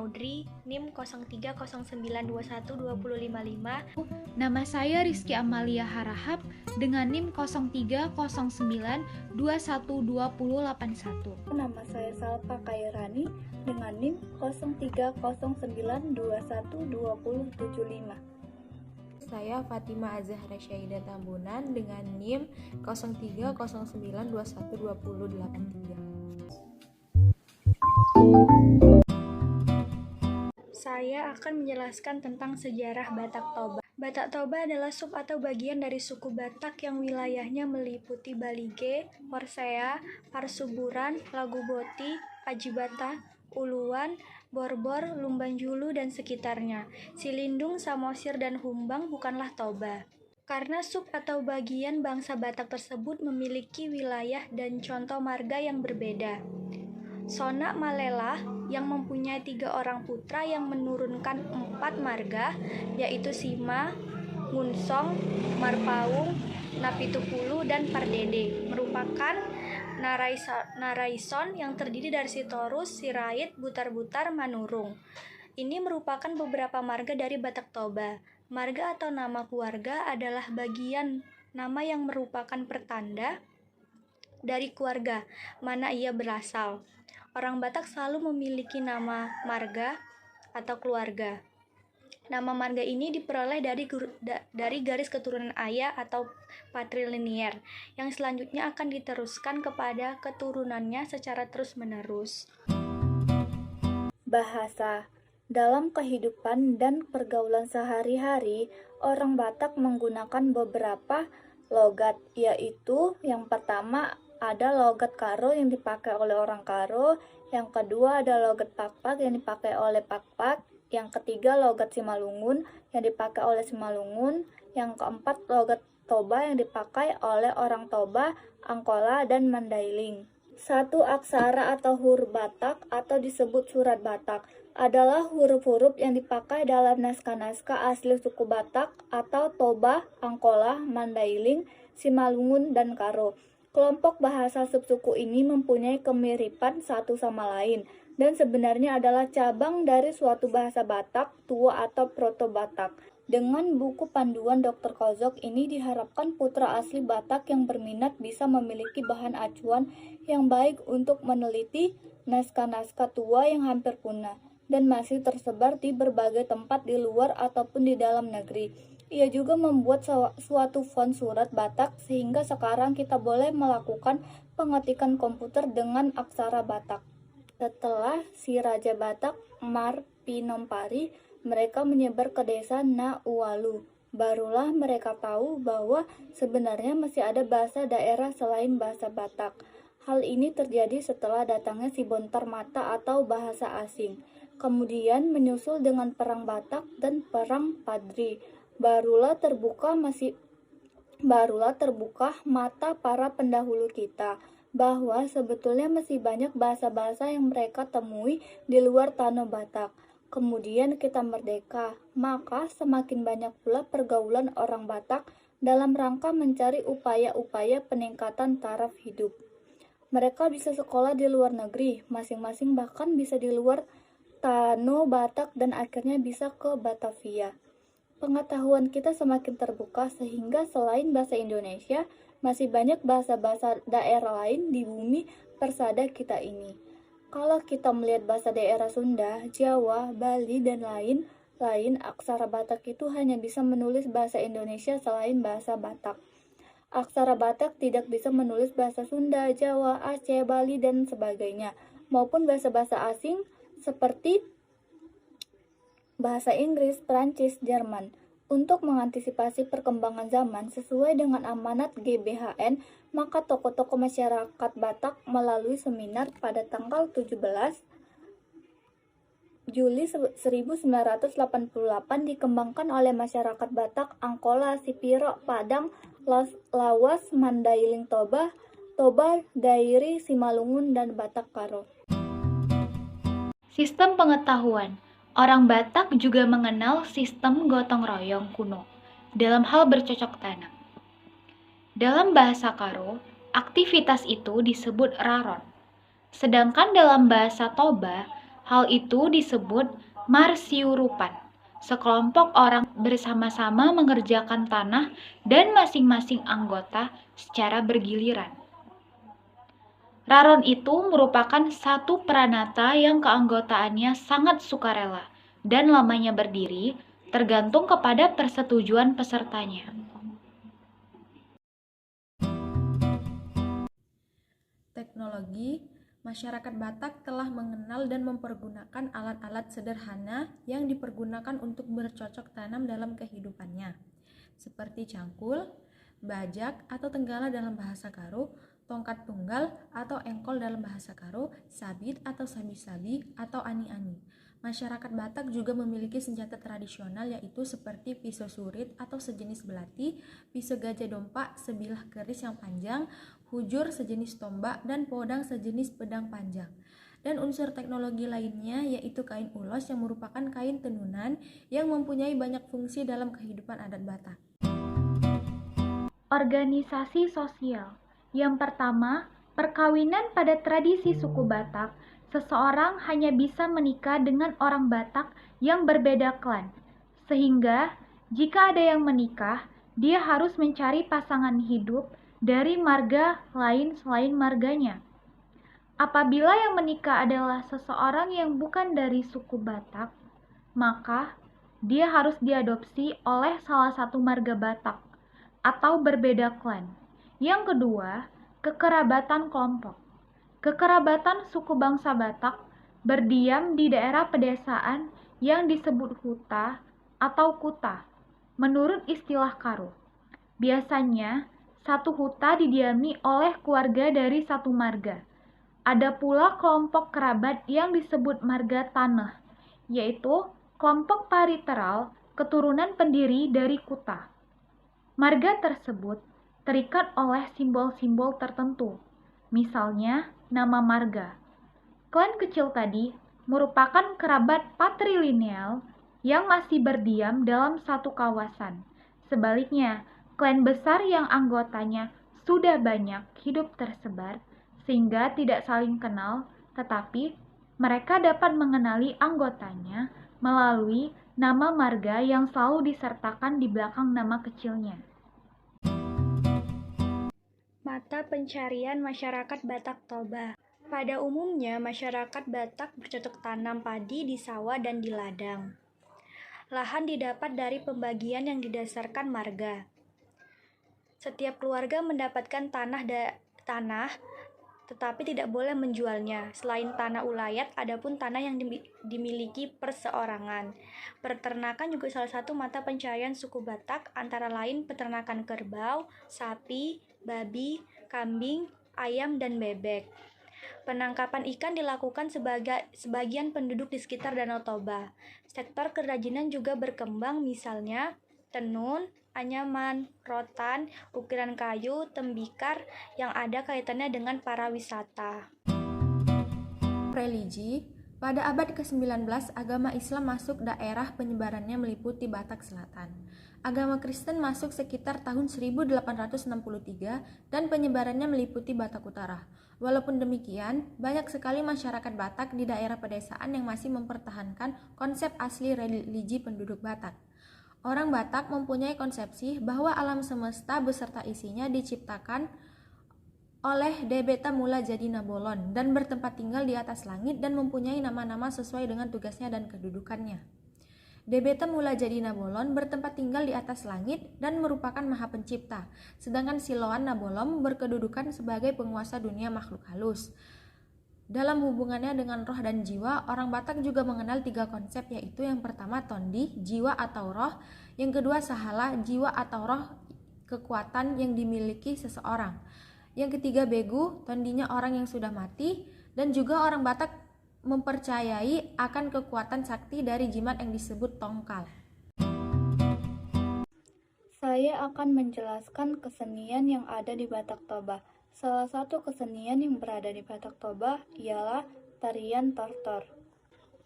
Audrey, NIM 0309212055. Nama saya Rizky Amalia Harahap dengan NIM 0309212081. Nama saya Salpa Kairani dengan NIM 0309212075. Saya Fatima Azahra Syahidah Tambunan dengan NIM 0309212083. Saya akan menjelaskan tentang sejarah Batak Toba. Batak Toba adalah sub atau bagian dari suku Batak yang wilayahnya meliputi Balige, Porsea, Parsuburan, Laguboti, Ajibata, Uluan, Borbor, Lumbanjulu, dan sekitarnya. Silindung, Samosir, dan Humbang bukanlah Toba. Karena sub atau bagian bangsa Batak tersebut memiliki wilayah dan contoh marga yang berbeda. Sona Malela yang mempunyai 3 orang putra yang menurunkan 4 marga, yaitu Sima, Ngunsong, Marpaung, Napitupulu, dan Pardede, merupakan Naraison yang terdiri dari Sitorus, Sirait, Butar-Butar, Manurung. Ini merupakan beberapa marga dari Batak Toba. Marga atau nama keluarga adalah bagian nama yang merupakan pertanda dari keluarga mana ia berasal. Orang Batak selalu memiliki nama marga atau keluarga. Nama marga ini diperoleh dari garis keturunan ayah atau patrilinear, yang selanjutnya akan diteruskan kepada keturunannya secara terus-menerus. Bahasa. Dalam kehidupan dan pergaulan sehari-hari, orang Batak menggunakan beberapa logat, yaitu yang pertama ada logat Karo yang dipakai oleh orang Karo, yang kedua ada logat Pakpak yang dipakai oleh Pakpak, yang ketiga logat Simalungun yang dipakai oleh Simalungun, yang keempat logat Toba yang dipakai oleh orang Toba, Angkola, dan Mandailing. Satu aksara atau huruf Batak atau disebut surat Batak adalah huruf-huruf yang dipakai dalam naskah-naskah asli suku Batak atau Toba, Angkola, Mandailing, Simalungun, dan Karo. Kelompok bahasa subsuku ini mempunyai kemiripan satu sama lain dan sebenarnya adalah cabang dari suatu bahasa Batak tua atau Proto-Batak. Dengan buku panduan Dr. Kozok ini diharapkan putra asli Batak yang berminat bisa memiliki bahan acuan yang baik untuk meneliti naskah-naskah tua yang hampir punah dan masih tersebar di berbagai tempat di luar ataupun di dalam negeri. Ia juga membuat suatu font surat Batak sehingga sekarang kita boleh melakukan pengetikan komputer dengan aksara Batak. Setelah si Raja Batak, Mar Pinompari, mereka menyebar ke desa Naualu. Barulah mereka tahu bahwa sebenarnya masih ada bahasa daerah selain bahasa Batak. Hal ini terjadi setelah datangnya si Bontar Mata atau bahasa asing. Kemudian menyusul dengan Perang Batak dan Perang Padri. Barulah terbuka mata para pendahulu kita bahwa sebetulnya masih banyak bahasa-bahasa yang mereka temui di luar tanah Batak. Kemudian kita merdeka, maka semakin banyak pula pergaulan orang Batak dalam rangka mencari upaya-upaya peningkatan taraf hidup. Mereka bisa sekolah di luar negeri, masing-masing bahkan bisa di luar tanah Batak dan akhirnya bisa ke Batavia. Pengetahuan kita semakin terbuka sehingga selain bahasa Indonesia, masih banyak bahasa-bahasa daerah lain di bumi persada kita ini. Kalau kita melihat bahasa daerah Sunda, Jawa, Bali, dan lain-lain, aksara Batak itu hanya bisa menulis bahasa Indonesia selain bahasa Batak. Aksara Batak tidak bisa menulis bahasa Sunda, Jawa, Aceh, Bali, dan sebagainya, maupun bahasa-bahasa asing seperti bahasa Inggris, Prancis, Jerman. Untuk mengantisipasi perkembangan zaman sesuai dengan amanat GBHN, maka tokoh-tokoh masyarakat Batak melalui seminar pada tanggal 17 Juli 1988 dikembangkan oleh masyarakat Batak, Angkola, Sipiro, Padang, Lawas, Mandailing Toba, Dairi, Simalungun, dan Batak Karo. Sistem pengetahuan. Orang Batak juga mengenal sistem gotong royong kuno dalam hal bercocok tanam. Dalam bahasa Karo, aktivitas itu disebut raron. Sedangkan dalam bahasa Toba, Hal itu disebut marsiurupan. Sekelompok orang bersama-sama mengerjakan tanah dan masing-masing anggota secara bergiliran. Raron itu merupakan satu pranata yang keanggotaannya sangat sukarela dan lamanya berdiri, tergantung kepada persetujuan pesertanya. Teknologi, masyarakat Batak telah mengenal dan mempergunakan alat-alat sederhana yang dipergunakan untuk bercocok tanam dalam kehidupannya, seperti cangkul, bajak atau tenggala dalam bahasa Karo, tongkat tunggal atau engkol dalam bahasa Karo, sabit atau sabi-sabi atau ani-ani. Masyarakat Batak juga memiliki senjata tradisional yaitu seperti pisau surit atau sejenis belati, pisau gajah dompa sebilah keris yang panjang, hujur sejenis tombak, dan podang sejenis pedang panjang. Dan unsur teknologi lainnya yaitu kain ulos yang merupakan kain tenunan yang mempunyai banyak fungsi dalam kehidupan adat Batak. Organisasi sosial. Yang pertama, perkawinan pada tradisi suku Batak. Seseorang hanya bisa menikah dengan orang Batak yang berbeda klan. Sehingga, jika ada yang menikah, dia harus mencari pasangan hidup dari marga lain selain marganya. Apabila yang menikah adalah seseorang yang bukan dari suku Batak, maka dia harus diadopsi oleh salah satu marga Batak atau berbeda klan. Yang kedua, kekerabatan kelompok. Kekerabatan suku bangsa Batak berdiam di daerah pedesaan yang disebut huta atau kuta, menurut istilah Karo. Biasanya, satu huta didiami oleh keluarga dari satu marga. Ada pula kelompok kerabat yang disebut marga tanah, yaitu kelompok pariteral keturunan pendiri dari kuta. Marga tersebut terikat oleh simbol-simbol tertentu, misalnya nama marga. Klan kecil tadi merupakan kerabat patrilineal yang masih berdiam dalam satu kawasan. Sebaliknya, klan besar yang anggotanya sudah banyak hidup tersebar sehingga tidak saling kenal, tetapi mereka dapat mengenali anggotanya melalui nama marga yang selalu disertakan di belakang nama kecilnya. Mata pencarian masyarakat Batak Toba. Pada umumnya, masyarakat Batak bercocok tanam padi di sawah dan di ladang. Lahan didapat dari pembagian yang didasarkan marga. Setiap keluarga mendapatkan tanah, tetapi tidak boleh menjualnya. Selain tanah ulayat, adapun tanah yang dimiliki perseorangan. Peternakan juga salah satu mata pencarian suku Batak, antara lain peternakan kerbau, sapi, babi, kambing, ayam, dan bebek. Penangkapan ikan dilakukan sebagian penduduk di sekitar Danau Toba. Sektor kerajinan juga berkembang, misalnya tenun, anyaman, rotan, ukiran kayu, tembikar yang ada kaitannya dengan para wisata. Religi, pada abad ke-19 agama Islam masuk daerah penyebarannya meliputi Batak Selatan. Agama Kristen masuk sekitar tahun 1863 dan penyebarannya meliputi Batak Utara. Walaupun demikian, banyak sekali masyarakat Batak di daerah pedesaan yang masih mempertahankan konsep asli religi penduduk Batak. Orang Batak mempunyai konsepsi bahwa alam semesta beserta isinya diciptakan oleh Debeta Mula Jadi Nabolon dan bertempat tinggal di atas langit dan mempunyai nama-nama sesuai dengan tugasnya dan kedudukannya. Debeta Mula Jadi Nabolon bertempat tinggal di atas langit dan merupakan maha pencipta, sedangkan Siloan Nabolon berkedudukan sebagai penguasa dunia makhluk halus. Dalam hubungannya dengan roh dan jiwa, orang Batak juga mengenal 3 konsep, yaitu yang pertama tondi, jiwa atau roh, yang kedua sahala, jiwa atau roh, kekuatan yang dimiliki seseorang. Yang ketiga begu, tondinya orang yang sudah mati, dan juga orang Batak mempercayai akan kekuatan sakti dari jimat yang disebut tongkal. Saya akan menjelaskan kesenian yang ada di Batak Toba. Salah satu kesenian yang berada di Batak Toba ialah tarian tortor.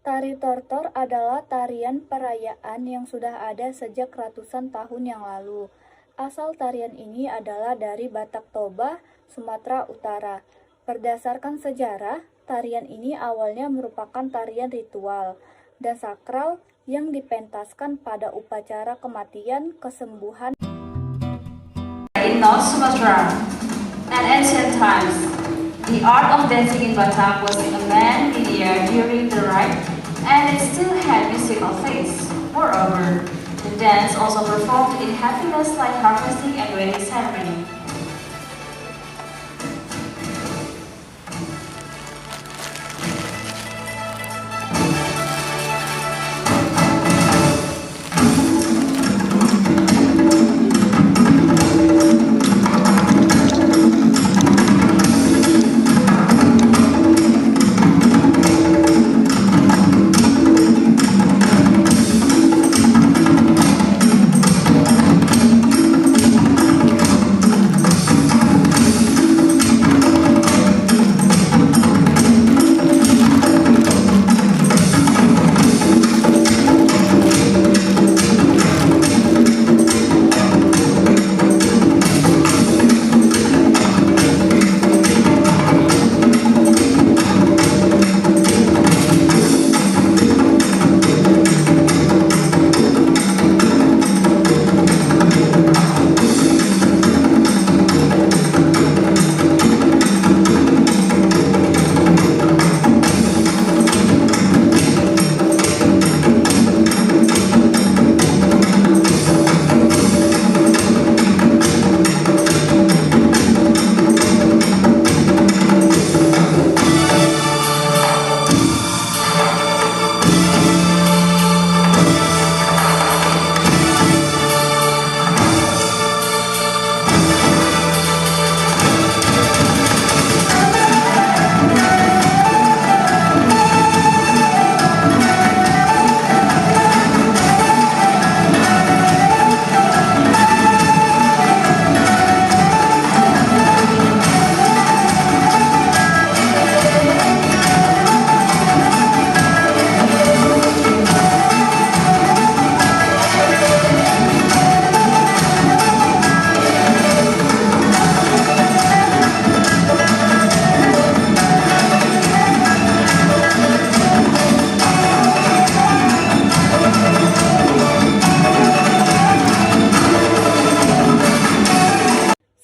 Tari tortor adalah tarian perayaan yang sudah ada sejak ratusan tahun yang lalu. Asal tarian ini adalah dari Batak Toba, Sumatera Utara. Berdasarkan sejarah, tarian ini awalnya merupakan tarian ritual dan sakral yang dipentaskan pada upacara kematian, kesembuhan. In North Sumatra and ancient times, the art of dancing in Batak was in a man media during the rite, and it still had mystical face. Moreover, the dance also performed in happiness like harvesting and wedding ceremony.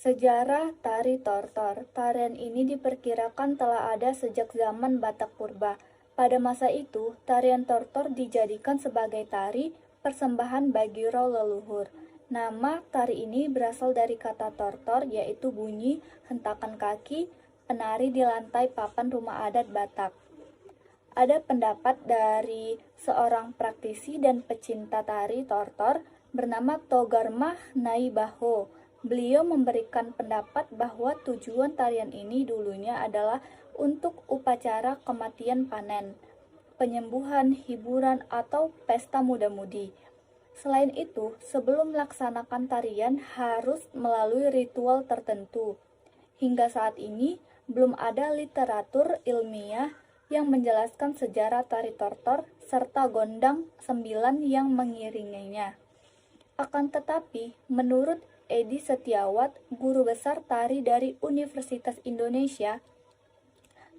Sejarah tari tortor. Tarian ini diperkirakan telah ada sejak zaman Batak Purba. Pada masa itu, tarian tortor dijadikan sebagai tari persembahan bagi roh leluhur. Nama tari ini berasal dari kata tortor, yaitu bunyi hentakan kaki penari di lantai papan rumah adat Batak. Ada pendapat dari seorang praktisi dan pecinta tari tortor bernama Togarmah Naibaho. Beliau memberikan pendapat bahwa tujuan tarian ini dulunya adalah untuk upacara kematian panen, penyembuhan, hiburan, atau pesta muda-mudi. Selain itu, sebelum melaksanakan tarian harus melalui ritual tertentu. Hingga saat ini, belum ada literatur ilmiah yang menjelaskan sejarah tari tortor serta gondang 9 yang mengiringinya. Akan tetapi, menurut Edi Setiawat, guru besar tari dari Universitas Indonesia,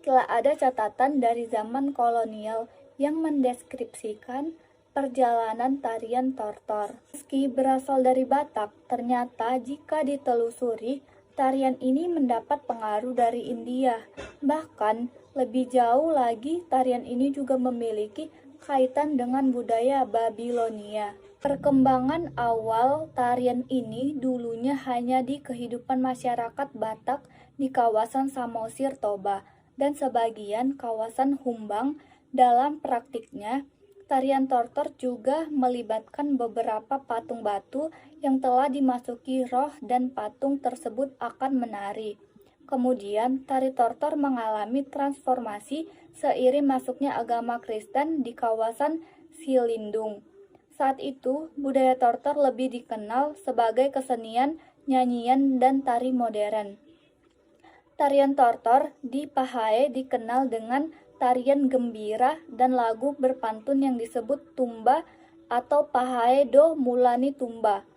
telah ada catatan dari zaman kolonial yang mendeskripsikan perjalanan tarian tortor. Meski berasal dari Batak, ternyata jika ditelusuri, tarian ini mendapat pengaruh dari India. Bahkan, lebih jauh lagi, tarian ini juga memiliki kaitan dengan budaya Babilonia. Perkembangan awal tarian ini dulunya hanya di kehidupan masyarakat Batak di kawasan Samosir Toba dan sebagian kawasan Humbang. Dalam praktiknya, tarian tortor juga melibatkan beberapa patung batu yang telah dimasuki roh dan patung tersebut akan menari. Kemudian, tari tortor mengalami transformasi seiring masuknya agama Kristen di kawasan Silindung. Saat itu, budaya tortor lebih dikenal sebagai kesenian, nyanyian, dan tari modern. Tarian tortor di Pahae dikenal dengan tarian gembira dan lagu berpantun yang disebut tumba atau Pahae do Mulani Tumba.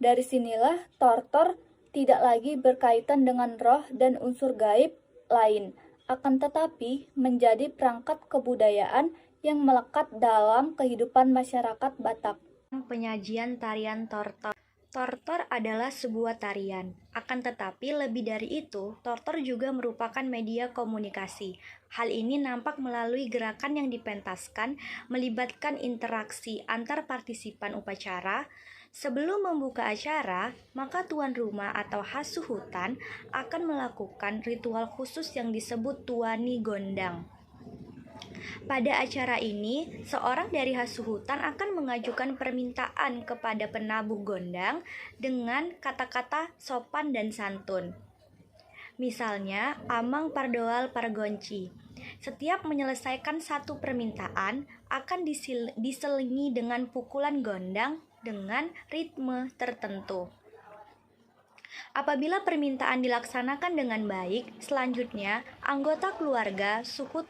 Dari sinilah tortor tidak lagi berkaitan dengan roh dan unsur gaib lain. akan tetapi menjadi perangkat kebudayaan yang melekat dalam kehidupan masyarakat Batak. Penyajian tarian tortor. Tortor adalah sebuah tarian. Akan tetapi lebih dari itu, tortor juga merupakan media komunikasi. Hal ini nampak melalui gerakan yang dipentaskan, melibatkan interaksi antar partisipan upacara. Sebelum membuka acara, maka tuan rumah atau hasuhutan akan melakukan ritual khusus yang disebut tuani gondang. Pada acara ini, seorang dari hasuhutan akan mengajukan permintaan kepada penabuh gondang dengan kata-kata sopan dan santun. Misalnya, Amang Pardoal Pargonci. Setiap menyelesaikan satu permintaan akan diselingi dengan pukulan gondang dengan ritme tertentu. Apabila permintaan dilaksanakan dengan baik, selanjutnya anggota keluarga suku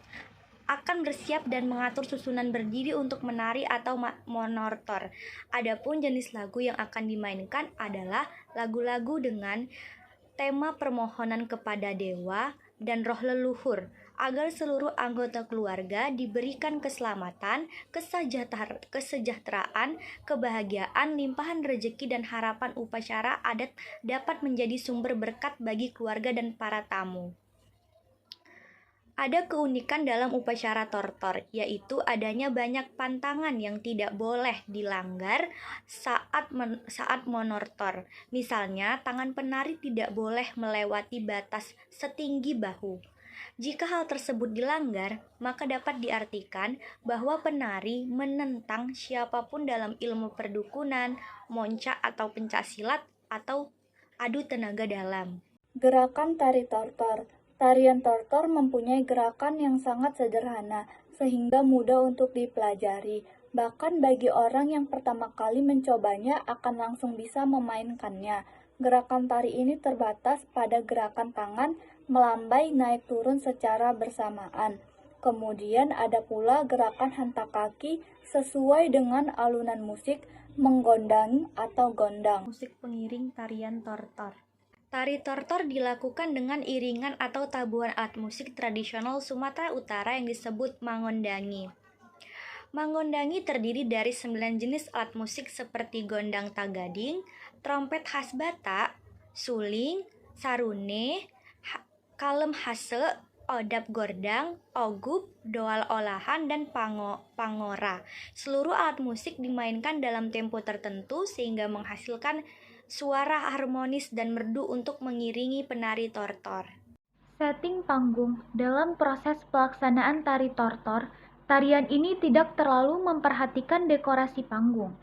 akan bersiap dan mengatur susunan berdiri untuk menari atau monortor. Adapun jenis lagu yang akan dimainkan adalah lagu-lagu dengan tema permohonan kepada dewa dan roh leluhur, agar seluruh anggota keluarga diberikan keselamatan, kesejahteraan, kebahagiaan, limpahan rezeki, dan harapan upacara adat dapat menjadi sumber berkat bagi keluarga dan para tamu. Ada keunikan dalam upacara tortor, yaitu adanya banyak pantangan yang tidak boleh dilanggar saat monortor. Misalnya, tangan penari tidak boleh melewati batas setinggi bahu. Jika hal tersebut dilanggar, maka dapat diartikan bahwa penari menentang siapapun dalam ilmu perdukunan, monca atau pencaksilat, atau adu tenaga dalam. Gerakan tari tortor. Tarian tortor mempunyai gerakan yang sangat sederhana, sehingga mudah untuk dipelajari. Bahkan bagi orang yang pertama kali mencobanya akan langsung bisa memainkannya. Gerakan tari ini terbatas pada gerakan tangan, melambai naik turun secara bersamaan. Kemudian ada pula gerakan hentak kaki sesuai dengan alunan musik, menggondangi atau gondang. Musik pengiring tarian tortor. Tari tortor dilakukan dengan iringan atau tabuhan alat musik tradisional Sumatera Utara yang disebut mangondangi. Mangondangi terdiri dari 9 jenis alat musik seperti gondang tagading, trompet khas Batak, suling, sarune, kalem hase, odap gordang, ogup, doal olahan, dan pangora. Seluruh alat musik dimainkan dalam tempo tertentu sehingga menghasilkan suara harmonis dan merdu untuk mengiringi penari tortor. Setting panggung. Dalam proses pelaksanaan tari tortor, tarian ini tidak terlalu memperhatikan dekorasi panggung.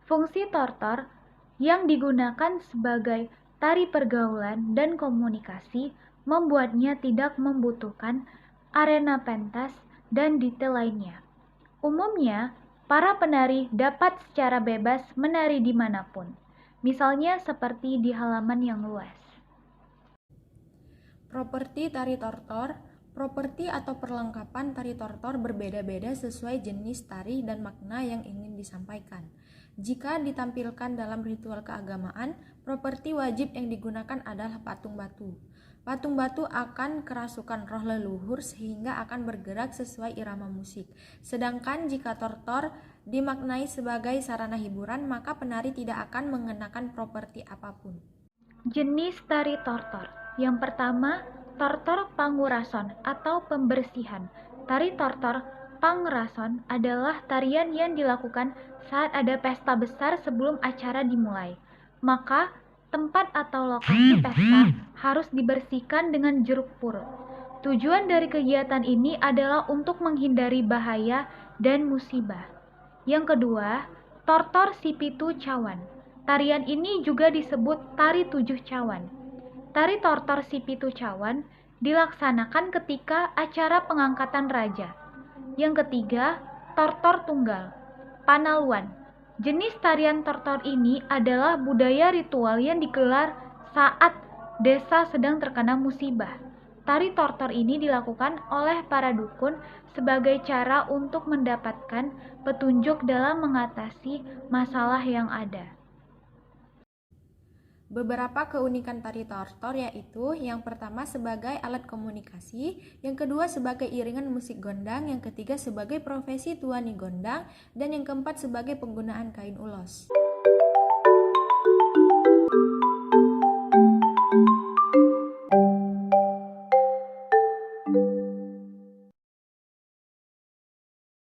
Fungsi tortor yang digunakan sebagai tari pergaulan dan komunikasi membuatnya tidak membutuhkan arena pentas dan detail lainnya. Umumnya, para penari dapat secara bebas menari dimanapun. Misalnya seperti di halaman yang luas. Properti tari tortor. Properti atau perlengkapan tari tortor berbeda-beda sesuai jenis tari dan makna yang ingin disampaikan. Jika ditampilkan dalam ritual keagamaan, properti wajib yang digunakan adalah patung batu. Patung batu akan kerasukan roh leluhur sehingga akan bergerak sesuai irama musik. Sedangkan jika tortor dimaknai sebagai sarana hiburan, maka penari tidak akan mengenakan properti apapun. Jenis tari tortor. Yang pertama, tortor pangurason atau pembersihan. Tari tortor pangurason adalah tarian yang dilakukan saat ada pesta besar sebelum acara dimulai. Maka tempat atau lokasi pesta harus dibersihkan dengan jeruk purut. Tujuan dari kegiatan ini adalah untuk menghindari bahaya dan musibah. Yang kedua, tortor sipitu cawan. Tarian ini juga disebut tari 7 cawan. Tari tortor sipitu cawan dilaksanakan ketika acara pengangkatan raja. Yang ketiga, tortor tunggal. Panaluan. Jenis tarian tortor ini adalah budaya ritual yang digelar saat desa sedang terkena musibah. Tari tortor ini dilakukan oleh para dukun sebagai cara untuk mendapatkan petunjuk dalam mengatasi masalah yang ada. Beberapa keunikan tari tortor yaitu yang pertama sebagai alat komunikasi, yang kedua sebagai iringan musik gondang, yang ketiga sebagai profesi tuani gondang, dan yang keempat sebagai penggunaan kain ulos.